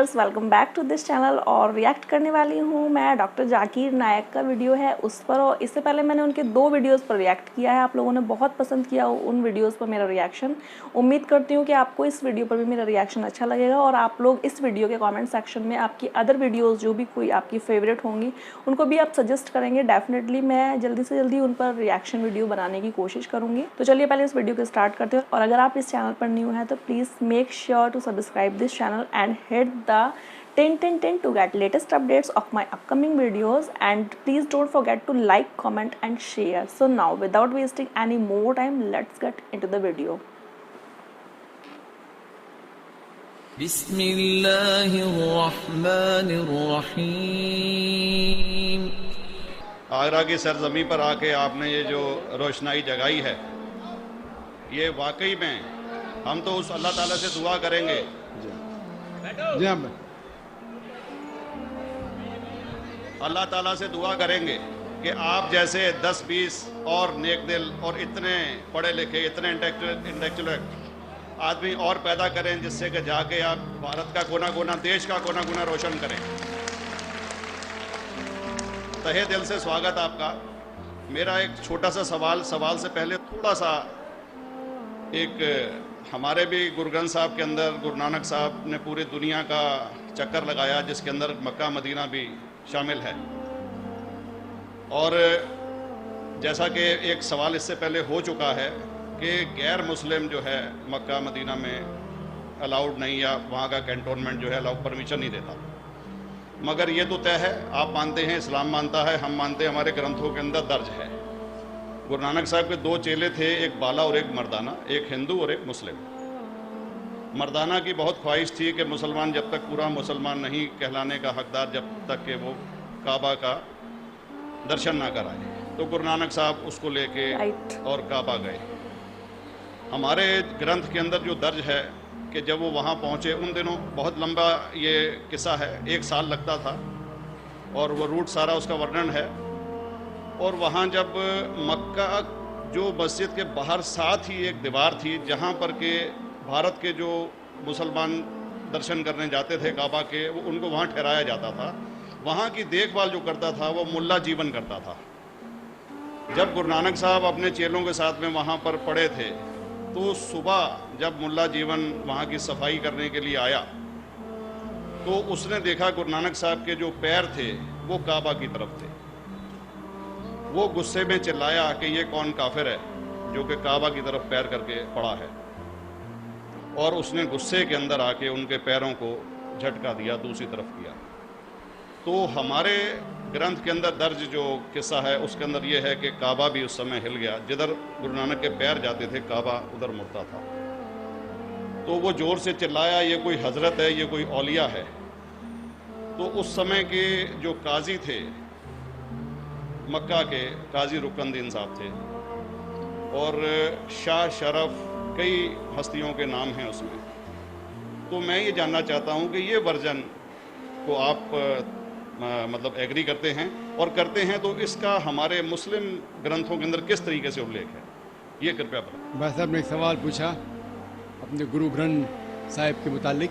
Viewers, welcome back to this channel. और react करने वाली हूँ मैं डॉक्टर जाकिर नायक का वीडियो है उस पर। और इससे पहले मैंने उनके 2 वीडियोस पर रिएक्ट किया है। आप लोगों ने बहुत पसंद किया उन वीडियोस पर मेरा रिएक्शन। उम्मीद करती हूँ कि आपको इस वीडियो पर भी मेरा रिएक्शन अच्छा लगेगा और आप लोग इस वीडियो के कॉमेंट सेक्शन में आपकी अदर वीडियोज़ जो भी कोई आपकी फेवरेट होंगी उनको भी आप सजेस्ट करेंगे। डेफिनेटली मैं जल्दी से जल्दी उन पर रिएक्शन वीडियो बनाने की कोशिश करूँगी। तो चलिए पहले इस वीडियो को स्टार्ट करते हैं। और अगर आप इस चैनल पर न्यू हैं तो please make sure to subscribe this channel and hit the 10 to get latest updates of my upcoming videos, and please don't forget to like, comment and share. So now without wasting any more time, let's get into the video. बिस्मिल्लाहिर्रहमानिर्रहीम। आगरा की सरजमी पर आके आपने ये जो रोशनाई जगाई है, ये वाकई में हम तो उस अल्लाह ताला से दुआ करेंगे अल्लाह ताला से दुआ करेंगे कि आप जैसे 10-20 और नेक दिल और इतने पढ़े लिखे, इतने इंटेलेक्चुअल आदमी और पैदा करें, जिससे कि जाके आप भारत का कोना कोना, देश का कोना कोना रोशन करें। तहे दिल से स्वागत आपका। मेरा एक छोटा सा सवाल से पहले थोड़ा सा, एक हमारे भी गुरु ग्रंथ साहब के अंदर गुरु नानक साहब ने पूरी दुनिया का चक्कर लगाया, जिसके अंदर मक्का मदीना भी शामिल है। और जैसा कि एक सवाल इससे पहले हो चुका है कि गैर मुस्लिम जो है मक्का मदीना में अलाउड नहीं, या वहाँ का कैंटोनमेंट जो है अलाउ परमिशन नहीं देता। मगर ये तो तय है, आप मानते हैं, इस्लाम मानता है, हम मानते हैं, हमारे ग्रंथों के अंदर दर्ज है। गुरु नानक साहब के 2 चेले थे, एक बाला और एक मर्दाना, एक हिंदू और एक मुस्लिम। मर्दाना की बहुत ख्वाहिश थी कि मुसलमान जब तक पूरा मुसलमान नहीं कहलाने का हकदार, जब तक कि वो काबा का दर्शन ना कराए, तो गुरु नानक साहब उसको लेके और काबा गए। हमारे ग्रंथ के अंदर जो दर्ज है कि जब वो वहाँ पहुँचे, उन दिनों बहुत लंबा ये किस्सा है, 1 साल लगता था और वो रूट सारा उसका वर्णन है। और वहाँ जब मक्का, जो मस्जिद के बाहर साथ ही एक दीवार थी जहाँ पर के भारत के जो मुसलमान दर्शन करने जाते थे काबा के, वो उनको वहाँ ठहराया जाता था। वहाँ की देखभाल जो करता था वो मुल्ला जीवन करता था। जब गुरु नानक साहब अपने चेलों के साथ में वहाँ पर पड़े थे, तो सुबह जब मुल्ला जीवन वहाँ की सफाई करने के लिए आया, तो उसने देखा गुरु नानक साहब के जो पैर थे वो काबा की तरफ थे। वो गुस्से में चिल्लाया कि ये कौन काफिर है जो कि काबा की तरफ पैर करके पड़ा है। और उसने गुस्से के अंदर आके उनके पैरों को झटका दिया, दूसरी तरफ किया। तो हमारे ग्रंथ के अंदर दर्ज जो किस्सा है उसके अंदर ये है कि काबा भी उस समय हिल गया। जिधर गुरु नानक के पैर जाते थे काबा उधर मुड़ता था। तो वो जोर से चिल्लाया, ये कोई हजरत है, ये कोई औलिया है। तो उस समय के जो काजी थे मक्का के, काजी रुकनदीन साहब थे, और शाह शरफ, कई हस्तियों के नाम हैं उसमें। तो मैं ये जानना चाहता हूँ कि ये वर्जन को आप मतलब एग्री करते हैं, और करते हैं तो इसका हमारे मुस्लिम ग्रंथों के अंदर किस तरीके से उल्लेख है, ये कृपया बताएं। भाई साहब ने एक सवाल पूछा अपने गुरु ग्रंथ साहिब के मुतालिक,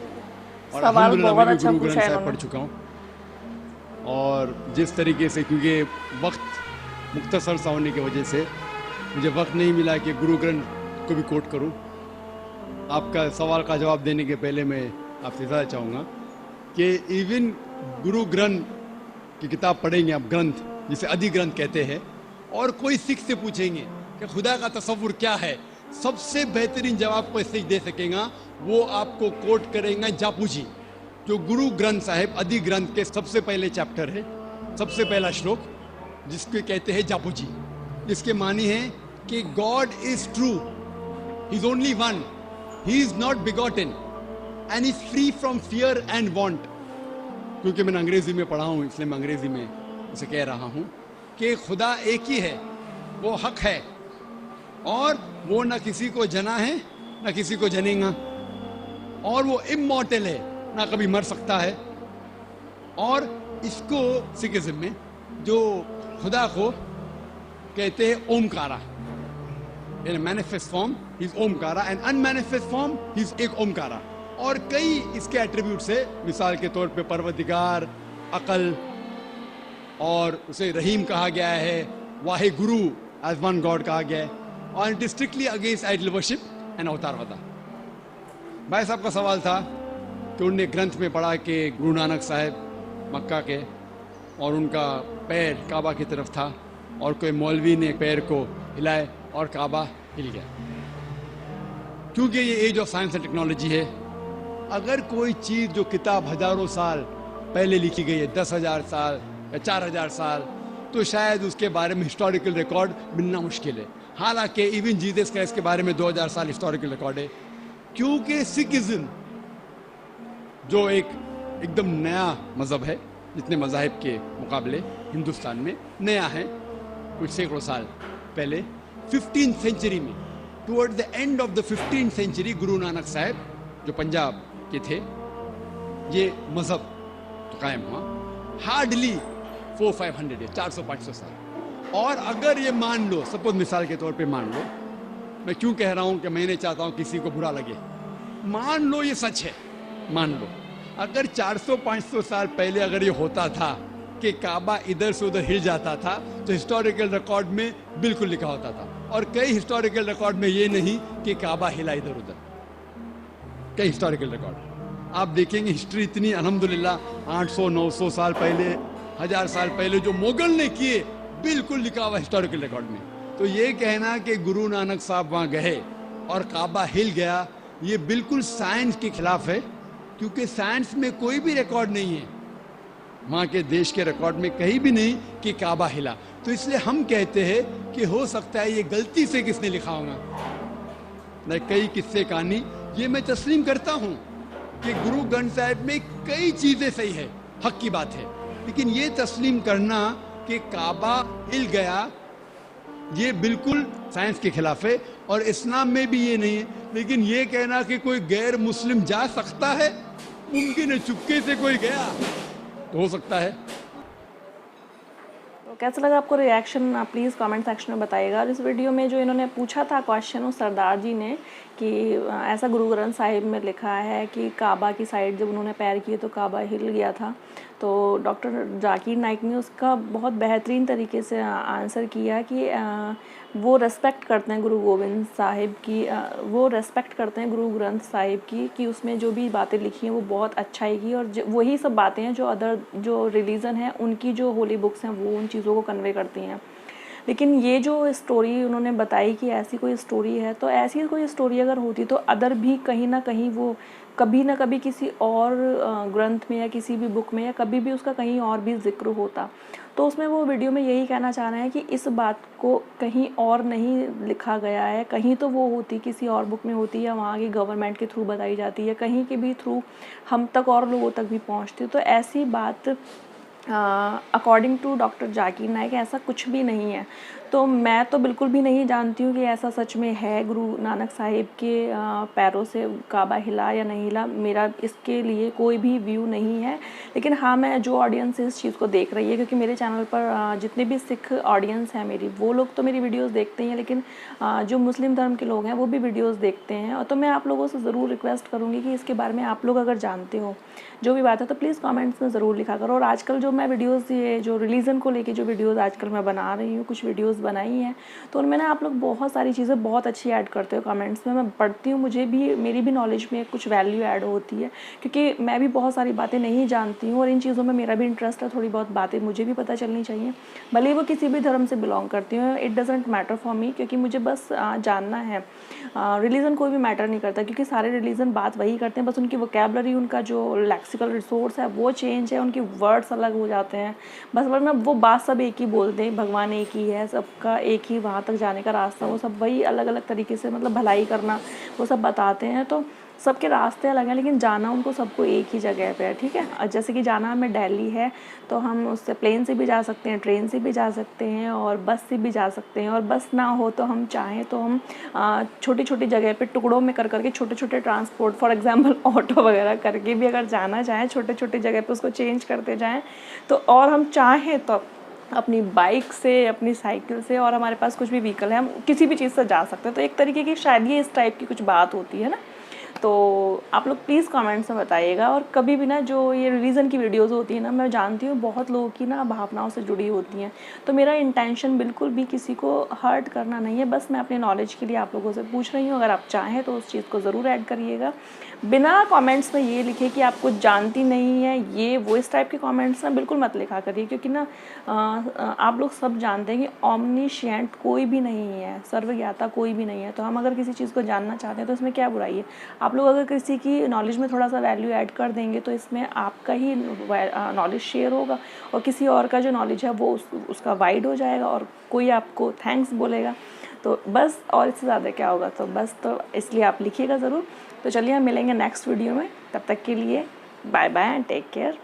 और अल्हम्दुलिल्लाह मैं भी गुरु ग्रंथ साहिब पढ़ चुका हूँ। और जिस तरीके से, क्योंकि वक्त मुख्तसर सा होने की वजह से मुझे वक्त नहीं मिला कि गुरु ग्रंथ को भी कोट करूं। आपका सवाल का जवाब देने के पहले मैं आपसे ज़्यादा चाहूँगा कि इवन गुरु ग्रंथ की किताब पढ़ेंगे आप, ग्रंथ जिसे अधिग्रंथ कहते हैं, और कोई सिख से पूछेंगे कि खुदा का तसव्वुर क्या है, सबसे बेहतरीन जवाब कोई सिख दे सकेगा, वो आपको कोट करेंगे जापू जी, जो गुरु ग्रंथ साहिब अधिग्रंथ के सबसे पहले चैप्टर है, सबसे पहला श्लोक, जिसको कहते हैं जापू जी। इसके मानी है कि God is true, he is only one, he is not begotten and is free from fear and want. क्योंकि मैंने अंग्रेजी में पढ़ा हूँ, इसलिए मैं अंग्रेजी में उसे कह रहा हूँ कि खुदा एक ही है, वो हक है, और वो न किसी को जना है न किसी को जनेगा, और वो इमॉर्टल है, ना कभी मर सकता है। और इसको सिखिज्म में जो खुदा को कहते हैं Omkara, in manifest form he is Omkara, and unmanifest form he is एक ओमकारा। और कई इसके एट्रीब्यूट्स है, मिसाल के तौर पे परवरदिगार, अकल, और उसे रहीम कहा गया है, Wahe Guru as one God कहा गया है, और it is strictly against idol worship and अवतार वदा। भाई साहब का सवाल था कि उन्होंने ग्रंथ में पढ़ा कि गुरु नानक साहब मक्का के और उनका पैर काबा की तरफ था और कोई मौलवी ने पैर को हिलाए और काबा हिल गया। क्योंकि ये age of science and technology है, अगर कोई चीज़ जो किताब हजारों साल पहले लिखी गई है, 10,000 साल या 4,000 साल, तो शायद उसके बारे में हिस्टोरिकल रिकॉर्ड मिलना मुश्किल है। हालांकि इवन जीसस क्राइस्ट के बारे में 2000 साल हिस्टोरिकल रिकॉर्ड है, क्योंकि सिखिज्म जो एकदम नया मज़हब है, जितने मज़ाहिब के मुकाबले हिंदुस्तान में नया है, कुछ सैकड़ों साल पहले 15th सेंचुरी में, toward the end of the 15th century, Guru Nanak साहब जो पंजाब के थे, ये मज़हब तो कायम हुआ। हार्डली 400-500 है, 400-500 साल। और अगर ये मान लो, सपोज मिसाल के तौर पे मान लो, मैं क्यों कह रहा हूँ कि मैं नहीं चाहता हूँ किसी को बुरा लगे, मान लो ये सच है, मान लो अगर 400-500 साल पहले अगर ये होता था कि काबा इधर से उधर हिल जाता था, तो हिस्टोरिकल रिकॉर्ड में बिल्कुल लिखा होता था। और कई हिस्टोरिकल रिकॉर्ड में ये नहीं कि काबा हिला इधर उधर, कई हिस्टोरिकल रिकॉर्ड आप देखेंगे। हिस्ट्री इतनी अल्हम्दुलिल्लाह 800-900 साल पहले, 1000 साल पहले जो मुगल ने किए, बिल्कुल लिखा हुआ हिस्टोरिकल रिकॉर्ड में। तो ये कहना कि गुरु नानक साहब वहाँ गए और काबा हिल गया, ये बिल्कुल साइंस के खिलाफ है, क्योंकि साइंस में कोई भी रिकॉर्ड नहीं है, वहाँ के देश के रिकॉर्ड में कहीं भी नहीं कि काबा हिला। तो इसलिए हम कहते हैं कि हो सकता है ये गलती से किसने लिखा होगा। मैं कई किस्से कहानी ये मैं तस्लीम करता हूँ कि गुरु ग्रंथ साहिब में कई चीज़ें सही है, हक की बात है, लेकिन ये तस्लीम करना कि काबा हिल गया, ये बिल्कुल साइंस के खिलाफ है। और इस्लाम में भी ये नहीं है। लेकिन ये कहना कि कोई गैर मुस्लिम जा सकता है, मुमकिन है, चुपके से कोई गया तो हो सकता है। तो कैसा लगा आपको रिएक्शन, आप प्लीज़ कमेंट सेक्शन में बताइएगा। और इस वीडियो में जो इन्होंने पूछा था क्वेश्चन उस सरदार जी ने कि ऐसा गुरु ग्रंथ साहिब में लिखा है कि काबा की साइड जब उन्होंने पैर किए तो काबा हिल गया था, तो डॉक्टर जाकिर नाइक ने उसका बहुत बेहतरीन तरीके से आंसर किया कि वो रेस्पेक्ट करते हैं गुरु गोविंद साहिब की, वो रेस्पेक्ट करते हैं गुरु ग्रंथ साहिब की, कि उसमें जो भी बातें लिखी हैं वो बहुत अच्छाई की, और वही सब बातें हैं जो अदर जो रिलीजन है उनकी जो होली बुक्स हैं वो उन चीज़ों को कन्वे करती हैं। लेकिन ये जो स्टोरी उन्होंने बताई कि ऐसी कोई स्टोरी है, तो ऐसी कोई स्टोरी अगर होती तो अदर भी कहीं ना कहीं वो कभी ना कभी किसी और ग्रंथ में या किसी भी बुक में या कभी भी उसका कहीं और भी जिक्र होता। तो उसमें वो वीडियो में यही कहना चाह रहे हैं कि इस बात को कहीं और नहीं लिखा गया है, कहीं तो वो होती किसी और बुक में होती या वहाँ की गवर्नमेंट के थ्रू बताई जाती है, कहीं के भी थ्रू हम तक और लोगों तक भी पहुँचती। तो ऐसी बात according to doctor Zakir Naik ऐसा कुछ भी नहीं है। तो मैं तो बिल्कुल भी नहीं जानती हूँ कि ऐसा सच में है, गुरु नानक साहिब के पैरों से काबा हिला या नहीं हिला, मेरा इसके लिए कोई भी व्यू नहीं है। लेकिन हाँ, मैं जो ऑडियंस इस चीज़ को देख रही है, क्योंकि मेरे चैनल पर जितने भी सिख ऑडियंस हैं मेरी, वो लोग तो मेरी वीडियोस देखते हैं, लेकिन जो मुस्लिम धर्म के लोग हैं वो भी वीडियोस देखते हैं। और तो मैं आप लोगों से ज़रूर रिक्वेस्ट करूँगी कि इसके बारे में आप लोग अगर जानते हो जो भी बात है तो प्लीज़ कमेंट्स में ज़रूर लिखा करो। और आजकल जो मैं वीडियोस, ये जो रिलीजन को लेके जो वीडियोस आजकल मैं बना रही हूँ, कुछ वीडियोस बनाई हैं, तो उनमें ना आप लोग बहुत सारी चीज़ें बहुत अच्छी ऐड करते हो कमेंट्स में। मैं पढ़ती हूँ, मुझे भी, मेरी भी नॉलेज में कुछ वैल्यू ऐड होती है, क्योंकि मैं भी बहुत सारी बातें नहीं जानती हूँ और इन चीज़ों में मेरा भी इंटरेस्ट है। थोड़ी बहुत बातें मुझे भी पता चलनी चाहिए, भले वो किसी भी धर्म से बिलोंग करती हूँ, it doesn't matter for me, क्योंकि मुझे बस जानना है। रिलीजन कोई भी मैटर नहीं करता, क्योंकि सारे रिलीजन बात वही करते हैं, बस उनकी वोकैबुलरी, उनका जो लेक्सिकल रिसोर्स है वो चेंज है, उनके वर्ड्स अलग हो जाते हैं बस, वरना वो बात सब एक ही बोलते हैं, भगवान एक ही है, सबका एक ही वहाँ तक जाने का रास्ता, वो सब वही अलग अलग तरीके से, मतलब भलाई करना वो सब बताते हैं। तो सबके रास्ते अलग हैं, लेकिन जाना उनको सबको एक ही जगह पे है, ठीक है। जैसे कि जाना हमें दिल्ली है तो हम उससे प्लेन से भी जा सकते हैं, ट्रेन से भी जा सकते हैं और बस से भी जा सकते हैं। और बस ना हो तो हम चाहें तो हम छोटी छोटी जगह पे टुकड़ों में कर करके छोटे छोटे ट्रांसपोर्ट, फॉर एग्जांपल ऑटो वगैरह करके भी अगर जाना चाहें, छोटे छोटे जगह पे उसको चेंज करते जाएँ तो, और हम चाहें तो अपनी बाइक से, अपनी साइकिल से, और हमारे पास कुछ भी व्हीकल है, हम किसी भी चीज़ से जा सकते हैं। तो एक तरीके की शायद ये इस टाइप की कुछ बात होती है ना। तो आप लोग प्लीज़ कमेंट्स में बताइएगा। और कभी भी ना जो ये रिलीजन की वीडियोस होती है ना, मैं जानती हूँ बहुत लोगों की ना भावनाओं से जुड़ी होती हैं, तो मेरा इंटेंशन बिल्कुल भी किसी को हर्ट करना नहीं है, बस मैं अपने नॉलेज के लिए आप लोगों से पूछ रही हूँ। अगर आप चाहें तो उस चीज़ को ज़रूर ऐड करिएगा। बिना कमेंट्स में ये लिखे कि आप कुछ जानती नहीं है, ये वो इस टाइप के कमेंट्स ना बिल्कुल मत लिखा करिए, क्योंकि ना आप लोग सब जानते हैं कि ऑमनीशिएंट कोई भी नहीं है, सर्वज्ञाता कोई भी नहीं है। तो हम अगर किसी चीज़ को जानना चाहते हैं तो इसमें क्या बुराई है। आप लोग अगर किसी की नॉलेज में थोड़ा सा वैल्यू ऐड कर देंगे तो इसमें आपका ही नॉलेज शेयर होगा, और किसी और का जो नॉलेज है वो उसका वाइड हो जाएगा, और कोई आपको थैंक्स बोलेगा। तो बस, और इससे ज़्यादा क्या होगा। तो बस, तो इसलिए आप लिखिएगा ज़रूर। तो चलिए हम मिलेंगे नेक्स्ट वीडियो में, तब तक के लिए bye bye and take care.